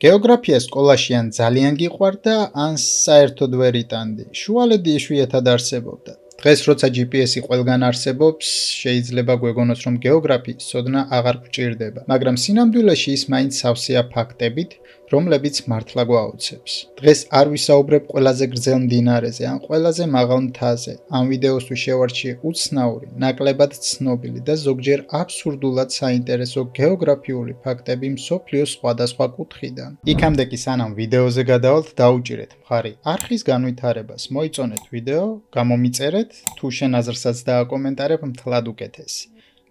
გეოგრაფია სკოლაში ან ძალიან გიყვარდა, ან საერთოდ ვერ იტანდი. შუალედი იშვიათად არსებობდა. დღეს როცა GPS-ი ყველგან არსებობს, შეიძლება გვეგონოს, რომ გეოგრაფიის ცოდნა აღარ გვჭირდება, მაგრამ სინამდვილეში ის მაინც სავსეა ფაქტებით, რომლებიც მართლა გვაოცებს. დღეს არ ვისაუბრებ ყველაზე გრძელ მდინარეზე ან ყველაზე მაღალ მთაზე. ამ ვიდეოსთვის შევარჩიე უცნაური, ნაკლებად ცნობილი და ზოგჯერ აბსურდულად საინტერესო გეოგრაფიული ფაქტები მსოფლიოს სხვადასხვა კუთხიდან. იქამდე კი სანამ ვიდეოზე გადავალთ, დაუჭირეთ მხარი არხის განვითარებას. მოიწონეთ ვიდეო, გამომიწერეთ, თუ შენ აზრსაც დააკომენტარებ, მთლად უკეთესი.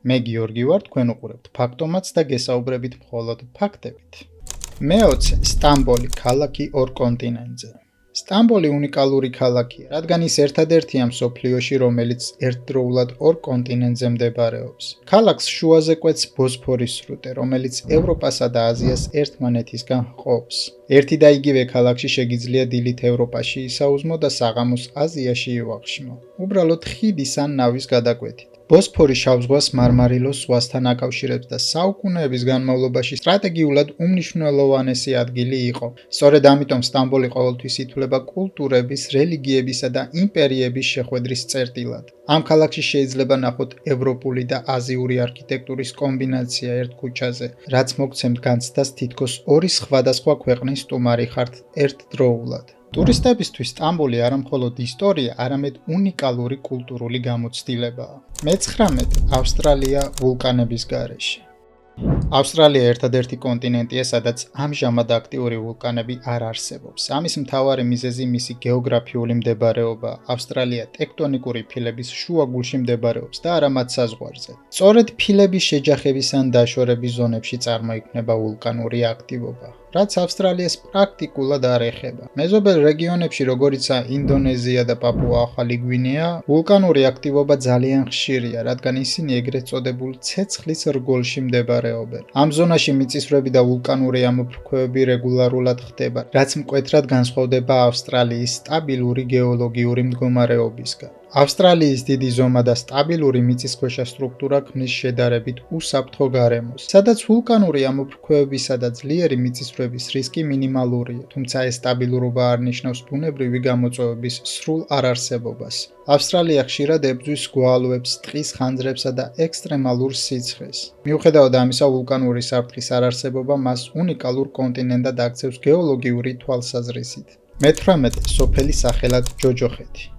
მე გიორგი ვარ, თქვენ უყურებთ ფაქტომატს და გესაუბრებით მხოლოდ ფაქტებით. მე-20 სტამბოლი, ქალაქი ორ კონტინენტზე. სტამბოლი უნიკალური ქალაქია, რადგან ის ერთადერთია მსოფლიოში, რომელიც ერთდროულად ორ კონტინენტზე მდებარეობს. ქალაქს შუაზე კვეთს ბოსფორის სრუტე, რომელიც ევროპასა და აზიას ერთმანეთისგან ჰყოფს. ერთი და იგივე ქალაქში შეგიძლია დილით ევროპაში ისაუზმო და საღამოს აზიაში ივაღშმო. უბრალოდ ხიდის ან ნავის გადაკვეთით. ბოსფორი შავ ზღვას მარმარილოს ზღვასთან აკავშირებს და საუკუნეების განმავლობაში სტრატეგიულად უმნიშვნელოვანესი ადგილი იყო. სწორედ ამიტომ სტამბოლი ყოველთვის ითვლება კულტურების, რელიგიებისა და იმპერიების შეხვედრის წერტილად. ამ ქალაქში შეიძლება ნახოთ ევროპული და აზიური არქიტექტურის კომბინაცია ერთ ქუჩაზე, რაც მოგცემთ განცდას თითქოს ორი სხვადასხვა ქვეყნის სტუმარი ხართ ერთდროულად. ტურისტებისთვის სტამბოლი არა მხოლოდ ისტორია, არამედ უნიკალური კულტურული გამოცდილებაა. მე-19 ავსტრალია ვულკანების გარეშე. ავსტრალია ერთადერთი კონტინენტია, სადაც ამჟამად აქტიური ვულკანები არ არსებობს. ამის მთავარი მიზეზი მისი გეოგრაფიული მდებარეობა. ავსტრალია ტექტონიკური ფილების შუაგულში მდებარეობს და არა მათ საზღვარზე. სწორედ ფილების შეჯახების ან დაშორების ზონებში წარმოიქმნება ვულკანური აქტივობა, რაც ავსტრალიას პრაქტიკულად არ ეხება. მეზობელ რეგიონებში, როგორიცაა ინდონეზია და პაპუა-ახალი გვინეა, ვულკანური აქტივობა ძალიან ხშირია, რადგან ისინი ეგრეთ წოდებულ ცეცხლის რგოლში მდებარეობენ. ამ ზონაში მიწისძვრები და ვულკანური ამოფრქვევები რეგულარულად ხდება, რაც მკვეთრად განსხვავდება ავსტრალიის სტაბილური გეოლოგიური მდგომარეობისგან. ავსტრალიის დიდი ზომა და სტაბილური მიწისქვეშა სტრუქტურა ქმნის შედარებით უსაფრთხო გარემოს, სადაც ვულკანური ამოფრქვევებისა და ძლიერი მიწისძვრების რისკი მინიმალურია, თუმცა ეს სტაბილურობა არ ნიშნავს ბუნებრივი გამოწვევების სრულ არარსებობას. ავსტრალია ხშირად ებრძვის გვალვებს, ტყის ხანძრებსა და ექსტრემალურ სიცხეს. მიუხედავად ამისა, ვულკანური საფრთხის არარსებობა მას უნიკალურ კონტინენტად აქცევს გეოლოგიური თვალსაზრისით. მე-18 სოფელი სახელად ჯოჯოხეთი.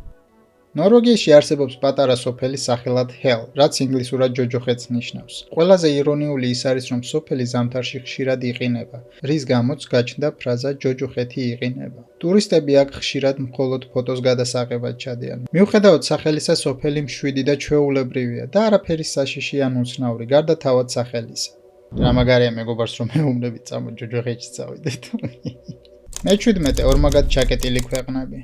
ნორვეგიაში არსებობს პატარა სოფელი სახელად ჰელ, რაც ინგლისურად ჯოჯოხეთს ნიშნავს. ყველაზე ირონიული ის არის, რომ სოფელი ზამთარში ხშირად იყინება, რის გამოც გაჩნდა ფრაზა ჯოჯოხეთი იყინება. ტურისტები აქ ხშირად მხოლოდ ფოტოს გადასაღებად ჩადიან. მიუხედავად სახელისა, სოფელი მშვიდი და ჩვეულებრივია და არაფერი საშიში ან უცნაური, გარდა თავად სახელისა. რა მაგარია მეგობარს, რომ მეუბნებით წამო ჯოჯოხეთში წავიდეთ. მე-17 ორმაგად ჩაკეტილი ქვეყნები.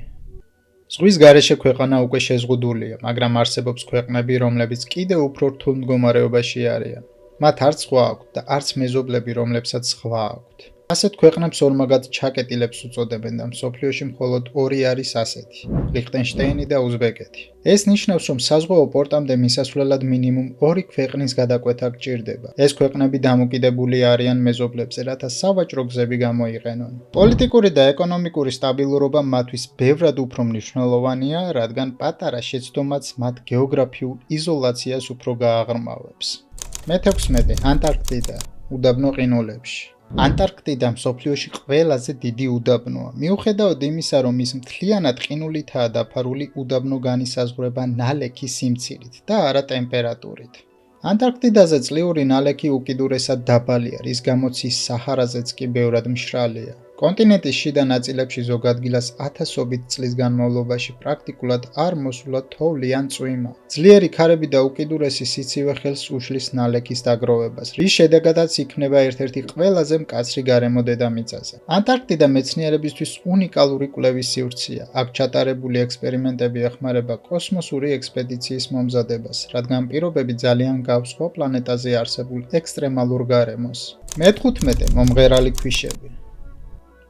ზღვის გარეშე ქვეყანა უკვე შეზღუდულია, მაგრამ არსებობს ქვეყნები, რომლებიც კიდევ უფრო რთულ მდგომარეობაში არიან. მათ არც ზღვა აქვთ და არც მეზობლები, რომლებსაც ზღვა აქვთ. ასეთ ქვეყნებს ორმაგად ჩაკეტილებს უწოდებენ და მსოფლიოში მხოლოდ ორი არის ასეთი: ლიხტენშტეინი და უზბეკეთი. ეს ნიშნავს, რომ საზღვაო პორტამდე მისასვლელად მინიმუმ ორი ქვეყნის გადაკვეთა გჭირდება. ეს ქვეყნები დამოკიდებული არიან მეზობლებზე, რათა სავაჭრო გზები გამოიყენონ. პოლიტიკური და ეკონომიკური სტაბილურობა მათთვის ბევრად უფრო მნიშვნელოვანია, რადგან პატარა შეცდომაც მათ გეოგრაფიულ იზოლაციას უფრო გააღრმავებს. მე-16 ანტარქტიდა, უდაბნო ყინულებში. ანტარქტიდა მსოფლიოში ყველაზე დიდი უდაბნოა. მიუხედავად იმისა, რომ ის მთლიანად ყინულითაა დაფარული, უდაბნო განისაზღვრება ნალექი სიმცირით და არა ტემპერატურით. ანტარქტიდაზე წლიური ნალექი უკიდურესად დაბალია, რის გამოც ის საჰარაზეც კი ბევრად მშრალია. კონტინენტის შიდა ნაწილებში ზოგ ადგილას ათასობით წლის განმავლობაში პრაქტიკულად არ მოსულა თოვლი ან წვიმა. ძლიერი ქარები და უკიდურესი სიცივე ხელს უშლის ნალექის დაგროვებას, რის შედეგადაც იქნება ერთ-ერთი ყველაზე მკაცრი გარემო დედამიწაზე. ანტარქტიდა მეცნიერებისთვის უნიკალური კვლევის სივრცეა. აქ ჩატარებული ექსპერიმენტები ეხმარება კოსმოსური ექსპედიციის მომზადებას, რადგან პირობები ძალიან გავს სხვა პლანეტაზე არსებულ ექსტრემალურ გარემოს. მე-15 მომღერალი ქვიშები.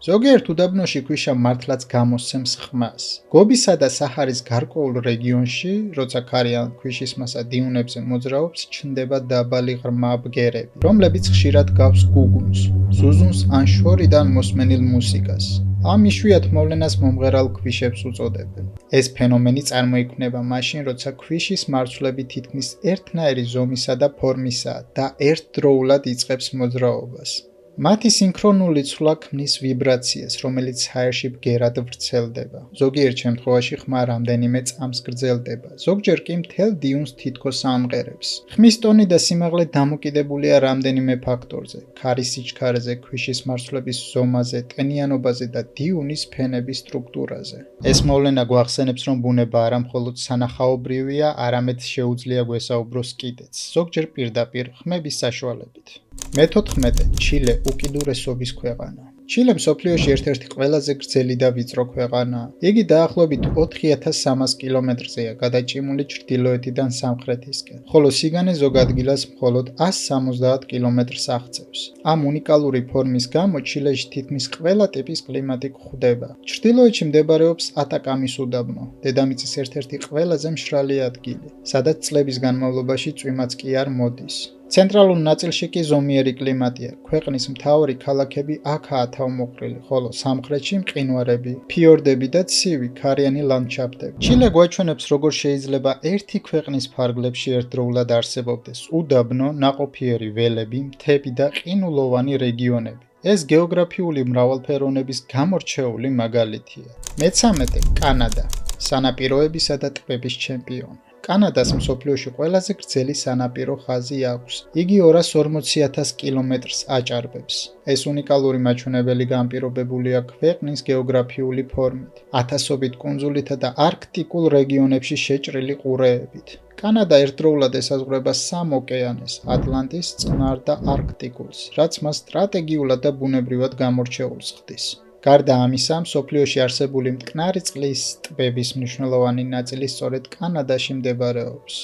ზოგიერთ უდაბნოში ქვიშა მართლაც გამოსცემს ხმას. გობისა და საჰარის გარკვეულ რეგიონში, როცა ქარიან ქვიშის მასა დიუნებზე მოძრაობს, ჩნდება დაბალი ღრმა ბგერები, რომლებიც ხშირად გავს გუგუნს, ზუზუნს ან შორიდან მოსმენილ მუსიკას. ამ იშვიათ მოვლენას მომღერალ ქვიშებს უწოდებენ. ეს ფენომენი წარმოიქმნება მაშინ, როცა ქვიშის მარცვლები თითქმის ერთნაირი ზომისა და ფორმისაა და ერთდროულად იწყებს მოძრაობას. მათი სინქრონული ცვლა ქმნის ვიბრაციას, რომელიც ჰაერში ბგერად ვრცელდება. ზოგიერთ შემთხვევაში ხმა რამდენიმე წამს გრძელდება, ზოგჯერ კი მთელ დიუნს თითქოს ამღერებს. ხმის ტონი და სიმაღლე დამოკიდებულია რამდენიმე ფაქტორზე: ქარის სიჩქარეზე, ქვიშის მარცვლების ზომაზე, ტენიანობაზე და დიუნის ფენების სტრუქტურაზე. ეს მოვლენა გვახსენებს, რომ ბუნება არა მხოლოდ სანახაობრივია, არამედ შეუძლია გვესაუბროს კიდეც, ზოგჯერ პირდაპირ ხმების საშუალებით. მე-14 ჩილე უკიდურესობის ქვეყანა. ჩილე მსოფლიოში ერთ-ერთი ყველაზე გრძელი და ვიწრო ქვეყანაა. იგი დაახლოებით 4300 კილომეტრზეა გადაჭიმული ჩრდილოეთიდან სამხრეთისკენ, ხოლო სიგანე ზოგ ადგილას მხოლოდ 170 კილომეტრს აღწევს. ამ უნიკალური ფორმის გამო ჩილეში თითქმის ყველა ტიპის კლიმატი გვხვდება. ჩრდილოეთში მდებარეობს ატაკამის უდაბნო, დედამიწის ერთ-ერთი ყველაზე მშრალი ადგილი, სადაც წლების განმავლობაში წვიმაც კი არ მოდის. ცენტრალურ ნაწილში კი ზომიერი კლიმატია. ქვეყნის მთავარი ქალაქები აქაა თავმოყრილი, ხოლო სამხრეთში მყინვარები, ფიორდები და ცივი, ქარიანი ლანდშაფტები. ჩილე გვაჩვენებს, როგორ შეიძლება ერთი ქვეყნის ფარგლებში ერთდროულად არსებობდეს უდაბნო, ნაყოფიერი ველები, მთები და ყინულოვანი რეგიონები. ეს გეოგრაფიული მრავალფეროვნების გამორჩეული მაგალითია. მე-13 კანადა, სანაპიროებისა და ტბების ჩემპიონი. კანადას მსოფლიოში ყველაზე გრძელი სანაპირო ხაზი აქვს. იგი 240,000 კილომეტრს აჭარბებს. ეს უნიკალური მაჩვენებელი განპირობებულია ქვეყნის გეოგრაფიული ფორმით, ათასობით კუნძულითა და არქტიკულ რეგიონებში შეჭრილი ყურეებით. კანადა ერთდროულად ესაზღვრება 3 ოკეანეს: ატლანტის, წყნარ და არქტიკულს, რაც მას სტრატეგიულად და ბუნებრივად გამორჩეულს ხდის. გარდა ამისა, მსოფლიოში არსებული მტკნარი წყლის ტბების მნიშვნელოვანი ნაწილი სწორედ კანადაში მდებარეობს.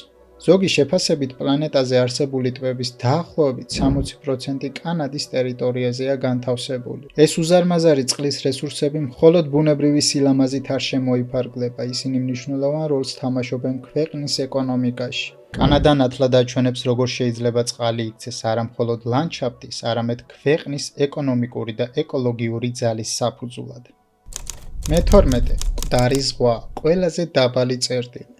ზოგი შეფასებით პლანეტაზე არსებული ტბების დაახლოებით 60% კანადის ტერიტორიაზეა განთავსებული. ეს უზარმაზარი წყლის რესურსები მხოლოდ ბუნებრივი სილამაზით არ შემოიფარგლება, ისინი მნიშვნელოვან როლს თამაშობენ ქვეყნის ეკონომიკაში. კანადა ნათლად აჩვენებს, როგორ შეიძლება წყალი იქცეს არა მხოლოდ ლანდშაფტის, არამედ ქვეყნის ეკონომიკური და ეკოლოგიური ძალის საფუძვლად. მე-12 მკვდარი ზღვა, ყველაზე დაბალი წერტილი.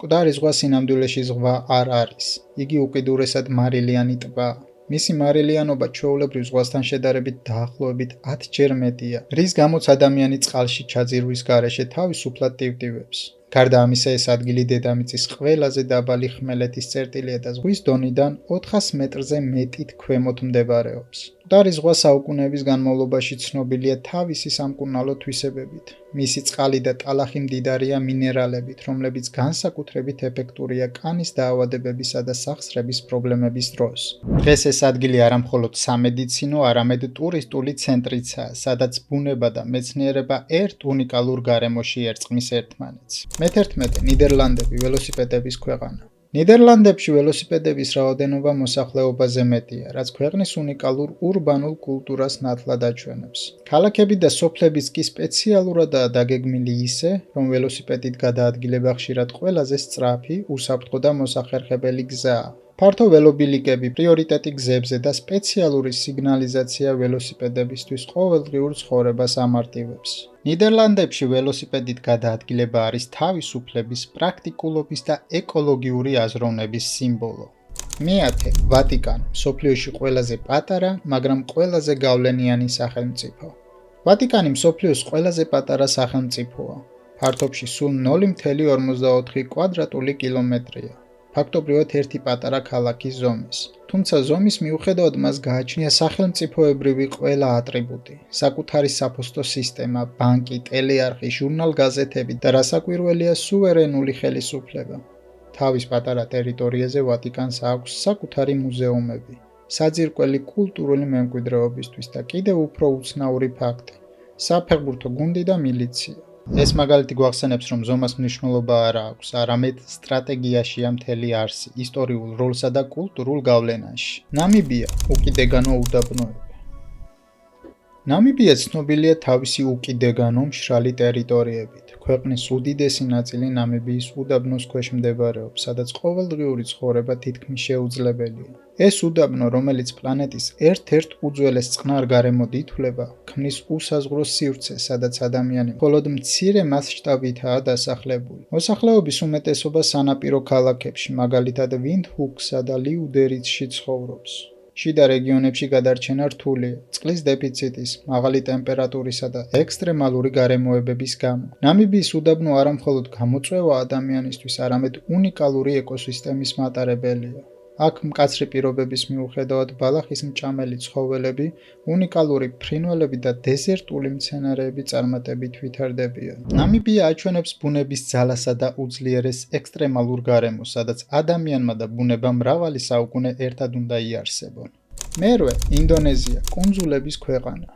მკვდარი ზღვა სინამდვილეში ზღვა არ არის. იგი უკიდურესად მარილიანი ტბაა. მისი მარილიანობა ჩვეულებრივ ზღვასთან შედარებით დაახლოებით 10 ჯერ მეტია, რის გამოც ადამიანი წყალში ჩაძირვის გარეშე თავისუფლად ტივტივებს. გარდა ამისა, ეს ადგილი დედამიწის ყველაზე დაბალი ხმელეთის წერტილია და ზღვის დონიდან 400 მეტრზე მეტით ქვემოთ მდებარეობს. მკვდარი ზღვა საუკუნეების განმავლობაში ცნობილია თავისი სამკურნალო თვისებებით. მისი წყალი და ტალახი მდიდარია მინერალებით, რომლებიც განსაკუთრებით ეფექტურია კანის დაავადებებისა და სახსრების პრობლემების დროს. დღეს ეს ადგილი არა მხოლოდ სამედიცინო, არამედ ტურისტული ცენტრიცაა, სადაც ბუნება და მეცნიერება ერთ უნიკალურ გარემოში ერწყმის ერთმანეთს. მე-11 ნიდერლანდები, ველოსიპედების ქვეყანა. ნიდერლანდებში ველოსიპედების რაოდენობა მოსახლეობაზე მეტია, რაც ქვეყნის უნიკალურ ურბანულ კულტურას ნათლად აჩვენებს. ქალაქები და სოფლებიც კი სპეციალურადაა დაგეგმილი ისე, რომ ველოსიპედით გადაადგილება ხშირად ყველაზე სწრაფი, უსაფრთხო და მოსახერხებელი გზაა. ფართო ველობილიკები, პრიორიტეტი გზებზე და სპეციალური სიგნალიზაცია ველოსიპედებისთვის ყოველდღიურ ცხოვრებას ამარტივებს. ნიდერლანდებში ველოსიპედით გადაადგილება არის თავისუფლების, პრაქტიკულობის და ეკოლოგიური აზროვნების სიმბოლო. მე-10 ვატიკანი, მსოფლიოში ყველაზე პატარა, მაგრამ ყველაზე გავლენიანი სახელმწიფო. ვატიკანი მსოფლიოს ყველაზე პატარა სახელმწიფოა. ფართობში სულ 0,44 კვადრატული კილომეტრია. ფაქტობრივად ერთი პატარა ქალაქის ზომის. თუმცა ზომის მიუხედავად მას გააჩნია სახელმწიფოებრივი ყველა ატრიბუტი: საკუთარი საფოსტო სისტემა, ბანკი, ტელეარხი, ჟურნალ-გაზეთები და რასაკვირველია სუვერენული ხელისუფლება. თავის პატარა ტერიტორიაზე ვატიკანს აქვს საკუთარი მუზეუმები, საძირკველი კულტურული მემკვიდრეობისთვის და კიდევ უფრო უცნაური ფაქტი: საფეხბურთო გუნდი და მილიცია. ეს მაგალითი გვახსენებს, რომ ზომას მნიშვნელობა არ აქვს, არამედ სტრატეგიაშია მთელი არსი, ისტორიულ როლსა და კულტურულ გავლენაში. ნამიბია, უკიდეგანო უდაბნოები. ნამიბია ცნობილია თავისი უკიდეგანო მშრალი ტერიტორიებით. ქვეყნის უდიდესი ნაწილი ნამიბიის უდაბნოს ქვეშ მდებარეობს, სადაც ყოველდღიური ცხოვრება თითქმის შეუძლებელია. ეს უდაბნო, რომელიც პლანეტის ერთ-ერთ უძველეს წყნარ გარემოდ ითვლება, ქმნის უსაზღვრო სივრცეს, სადაც ადამიანი მხოლოდ მცირე მასშტაბითაა დასახლებული. მოსახლეობის უმეტესობა სანაპირო ქალაქებში, მაგალითად ვინდჰუკსა და ლიუდერიცში ცხოვრობს. შიდა რეგიონებში გადარჩენა რთულია, წყლის დეფიციტის, მაღალი ტემპერატურისა და ექსტრემალური გარემოებების გამო. ნამიბიის უდაბნო არა მხოლოდ გამოწვევა ადამიანისთვის, არამედ უნიკალური ეკოსისტემის მატარებელია. აქ მკაცრი პირობების მიუხედავად ბალახის მჭამელი ცხოველები, უნიკალური ფრინველები და დეზერტული მცენარეები წარმატებით ვითარდებიან. ნამიბია აჩვენებს ბუნების ძალასა და უძლიერეს ექსტრემალურ გარემოს, სადაც ადამიანმა და ბუნებამ მრავალი საუკუნე ერთად უნდა იარსებონ. მერვე, ინდონეზია, კუნძულების ქვეყანა.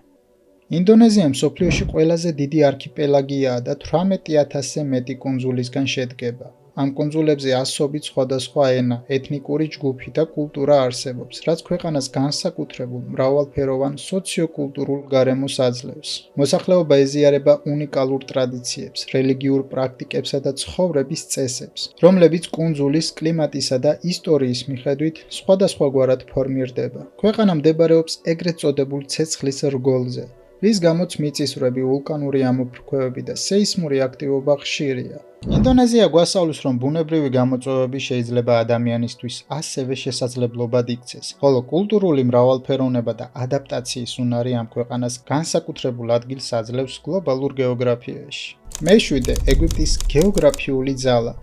ინდონეზია მსოფლიოში ყველაზე დიდი არქიპელაგია და 18,000-ზე მეტი კუნძულისგან შედგება. ამ კუნძულებზე ასობით სხვადასხვა ენა, ეთნიკური ჯგუფი და კულტურა არსებობს, რაც ქვეყანას განსაკუთრებულ მრავალფეროვან სოციოკულტურულ გარემოს აძლევს. მოსახლეობა ეზიარება უნიკალურ ტრადიციებს, რელიგიურ პრაქტიკებსა და ცხოვრების წესებს, რომლებიც კუნძულის კლიმატისა და ისტორიის მიხედვით სხვადასხვაგვარად ფორმირდება. ქვეყანა მდებარეობს ეგრეთ წოდებულ ცეცხლის რგოლზე, რის გამოც მიწისძვრები, ვულკანური ამოფრქვევები და სეისმური აქტივობა ხშირია. ინდონეზია გვასწავლის, რომ ბუნებრივი გამოწვევები შეიძლება ადამიანისთვის ასევე შესაძლებლობად იქცეს, ხოლო კულტურული მრავალფეროვნება და ადაპტაციის უნარი ამ ქვეყანას განსაკუთრებულ ადგილს აძლევს გლობალურ გეოგრაფიაში. მეშვიდე, ეგვიპტის გეოგრაფიული ძალა.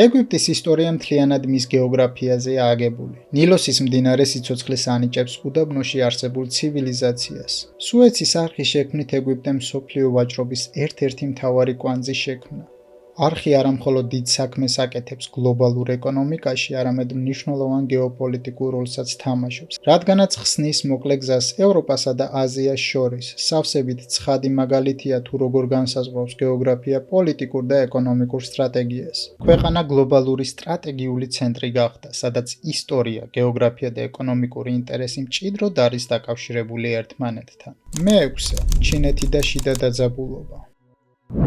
ეგვიპტის ისტორია მთლიანად მის გეოგრაფიაზეა აგებული. ნილოსის მდინარე სიცოცხლეს ანიჭებს უდაბნოში არსებულ ცივილიზაციას. სუეცის არხის შექმნით ეგვიპტემ მსოფლიო ვაჭრობის ერთ-ერთი მთავარი კვანძი შექმნა. არხი არა მხოლოდ დიდ საქმეს აკეთებს გლობალურ ეკონომიკაში, არამედ მნიშვნელოვან გეოპოლიტიკურ როლსაც თამაშობს, რადგანაც ხსნის მოკლე გზას ევროპასა და აზიას შორის. სავსებით ცხადი მაგალითია თუ როგორ განსაზღვრავს გეოგრაფია პოლიტიკურ და ეკონომიკურ სტრატეგიას. ქვეყანა გლობალური სტრატეგიული ცენტრი გახდა, სადაც ისტორია, გეოგრაფია და ეკონომიკური ინტერესი მჭიდროდ არის დაკავშირებული ერთმანეთთან. მეექვსე, ჩინეთი და შიდა დაძაბულობა.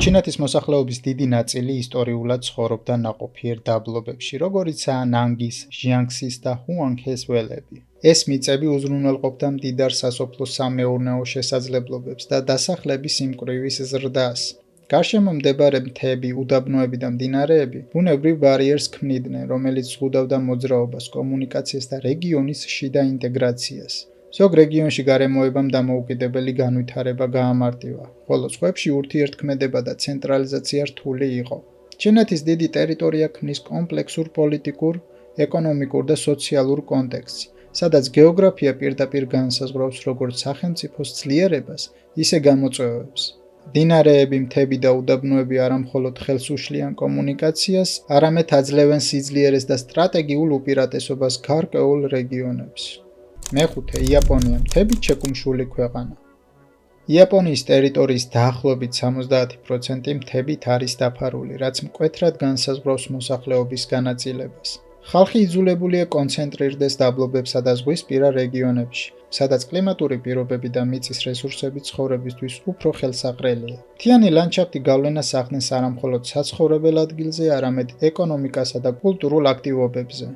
ჩინეთის მოსახლეობის დიდი ნაწილი ისტორიულად ცხოვრობდა ნაყოფიერ დაბლობებში, როგორიცაა ნანგის, ჟიანგსის და ჰუანგჰეს ველები. ეს მიწები უზრუნველყოფდა მდიდარ სასოფლო-სამეურნეო შესაძლებლობებს და დასახლების იმკვრივის ზრდას. გარშემო მდებარე მთები, უდაბნოები და მდინარეები ბუნებრივ ბარიერს ქმნიდნენ, რომელიც ზღუდავდა მოძრაობას, კომუნიკაციას და რეგიონის შიდა ინტეგრაციას. ზოგ რეგიონში გარემოებამ დამოუკიდებელი განვითარება გაამარტივა, ხოლო სხვებში ურთიერთქმედება და ცენტრალიზაცია რთული იყო. ჩინეთის დიდი ტერიტორია ქმნის კომპლექსურ პოლიტიკურ, ეკონომიკურ და სოციალურ კონტექსტს, სადაც გეოგრაფია პირდაპირ განსაზღვრავს როგორც სახელმწიფოს ძლიერებას, ისე გამოწვევებს. მდინარეები, მთები და უდაბნოები არა მხოლოდ ხელს უშლიან კომუნიკაციას, არამედ აძლევენ სიძლიერეს და სტრატეგიულ უპირატესობას გარკვეულ რეგიონებს. მეხუთე, იაპონია, მთებით შეკუმშული ქვეყანა. იაპონიის ტერიტორიის დაახლოებით 70% მთებით არის დაფარული, რაც მკვეთრად განსაზღვრავს მოსახლეობის განაწილებას. ხალხი იძულებულია კონცენტრირდეს დაბლობებსა და ზღვისპირა რეგიონებში, სადაც კლიმატური პირობები და მიწის რესურსები ცხოვრებისთვის უფრო ხელსაყრელია. მთიანი ლანდშაფტი გავლენას ახდენს არა მხოლოდ საცხოვრებელ ადგილზე, არამედ ეკონომიკასა და კულტურულ აქტივობებზე.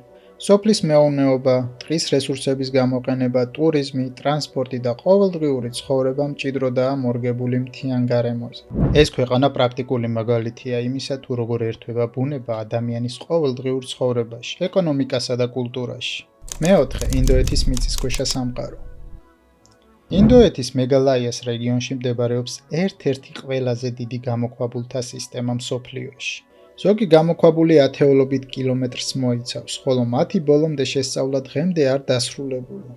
სოფლის მეურნეობა, ტყის რესურსების გამოყენება, ტურიზმი, ტრანსპორტი და ყოველდღიური ცხოვრება მჭიდროდაა მორგებული მთიან გარემოზე. ეს ქვეყანა პრაქტიკული მაგალითია იმისა, თუ როგორ ერთვება ბუნება ადამიანის ყოველდღიურ ცხოვრებაში, ეკონომიკასა და კულტურაში. მეოთხე, ინდოეთის მიწისქვეშა სამყარო. ინდოეთის მეგალაიას რეგიონში მდებარეობს ერთ-ერთი ყველაზე დიდი გამოქვაბულთა სისტემა მსოფლიოში. ზოგი გამოქვაბული ათეულობით კილომეტრს მოიცავს, ხოლო მათი ბოლომდე შესწავლა დღემდე არ დასრულებული.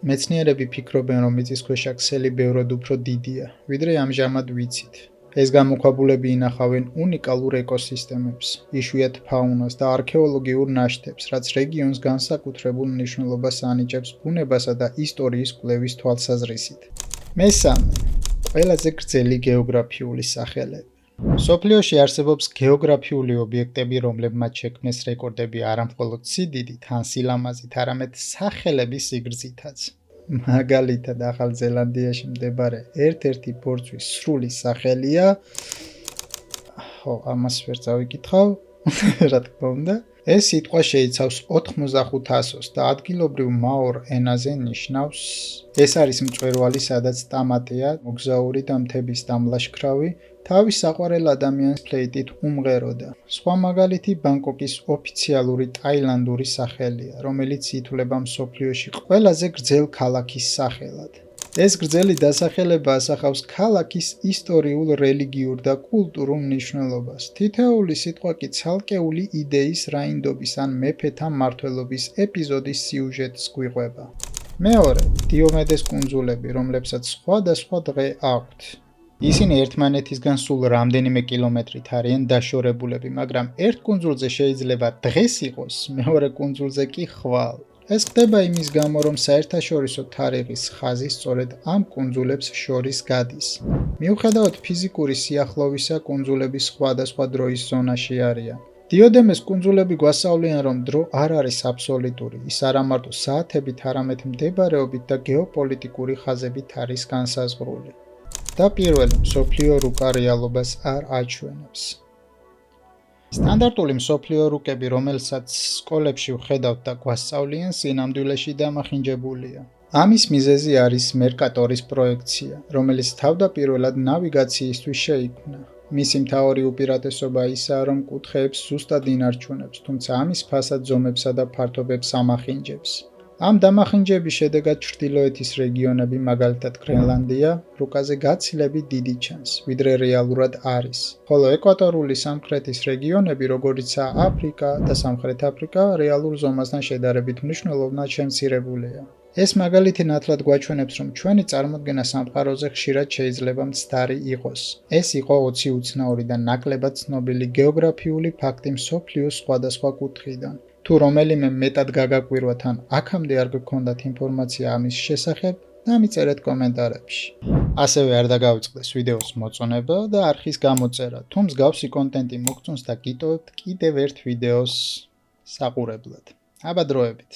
მეცნიერები ფიქრობენ, რომ მიწისქვეშა ქსელი ბევრად უფრო დიდია, ვიდრე ამჟამად ვიცით. ეს გამოქვაბულები ინახავენ უნიკალურ ეკოსისტემებს, იშვიათ ფაუნას და არქეოლოგიურ ნაშთებს, რაც რეგიონს განსაკუთრებულ მნიშვნელობას ანიჭებს ბუნებასა და ისტორიის კვლევის თვალსაზრისით. მესამე, ყველაზე გრძელი გეოგრაფიული სახელები. მსოფლიოში არსებობს გეოგრაფიული ობიექტები, რომლებმაც შექმნეს რეკორდები არა მხოლოდ სიდიდით ან სილამაზით, არამედ სახელების სიგრძითაც. მაგალითად ახალ ზელანდიაში მდებარე ერთ-ერთი ბორცვის სრული სახელია ამას ვერ წავიკითხავ რა თქმა უნდა ეს სიტყვა შეიცავს 85 ასოს და ადგილობრივ მაორ ენაზე ნიშნავს ეს არის მწვერვალი სადაც ტამატეა მოგზაური და მთების დამლაშქრავი თავის საყვარელ ადამიანს ფლეიტით უმღეროდა. სხვა მაგალითი ბანკოკის ოფიციალური ტაილანდური სახელია, რომელიც ითვლება მსოფლიოში ყველაზე გრძელ ქალაქის სახელად. ეს გრძელი დასახელება ასახავს ქალაქის ისტორიულ, რელიგიურ და კულტურულ მნიშვნელობას. თითოეული სიტყვა კი ცალკეული იდეის, რაინდობის ან მეფეთა მმართველობის ეპიზოდის სიუჟეტს გვიყვება. მეორე, დიომედეს კუნძულები, რომლებსაც სხვადასხვა დღე აქვთ. ისინი ერთმანეთისგან სულ რამდენიმე კილომეტრით არიან დაშორებულები, მაგრამ ერთ კუნძულზე შეიძლება დღეს იყოს, მეორე კუნძულზე კი ხვალ. ეს ხდება იმის გამო, რომ საერთაშორისო თარიღის ხაზი სწორედ ამ კუნძულებს შორის გადის. მიუხედავად ფიზიკური სიახლოვისა, კუნძულები სხვადასხვა დროის ზონაში არიან. დიოდემეს კუნძულები გვასწავლიან, რომ დრო არ არის აბსოლუტური, ის არა მარტო საათებით, არამედ მდებარეობით და გეოპოლიტიკური ხაზებით არის განსაზღვრული. და პირველი მსოფლიო რუკა რეალობას არ აჩვენებს. სტანდარტული მსოფლიო რუკები, რომელსაც სკოლებში ვხედავთ და გვასწავლიან, სინამდვილეში დამახინჯებულია. ამის მიზეზი არის მერკატორის პროექცია, რომელიც თავდაპირველად ნავიგაციისთვის შეიქმნა. მისი მთავარი უპირატესობა ისაა, რომ კუთხეებს ზუსტად ინარჩუნებს, თუმცა ამის ფასად ზომებსა და ფართობებს ამახინჯებს. ამ დამახინჯების შედეგად ჩრდილოეთის რეგიონები, მაგალითად გრენლანდია, რუკაზე გაცილებით დიდი ჩანს, ვიდრე რეალურად არის. ხოლო ეკვატორული სამხრეთის რეგიონები, როგორიცაა აფრიკა და სამხრეთ აფრიკა, რეალურ ზომასთან შედარებით მნიშვნელოვნად შემცირებულია. ეს მაგალითი ნათლად გვაჩვენებს, რომ ჩვენი წარმოდგენა სამყაროზე ხშირად შეიძლება მცდარი იყოს. ეს იყო 20 უცნაური და ნაკლებად ცნობილი გეოგრაფიული ფაქტი მსოფლიოს სხვადასხვა კუთხიდან. თუ რომელიმე მეტად გაგაკვირვათ ან აქამდე არ გქონდათ ინფორმაცია ამის შესახებ, დამიწერეთ კომენტარებში. ასევე არ დაგავიწყდეს ვიდეოს მოწონება და არხის გამოწერა, თუ მსგავსი კონტენტი მოგწონს და გიტოვებთ კიდევ ერთ ვიდეოს საყურებლად. აბა დროებით.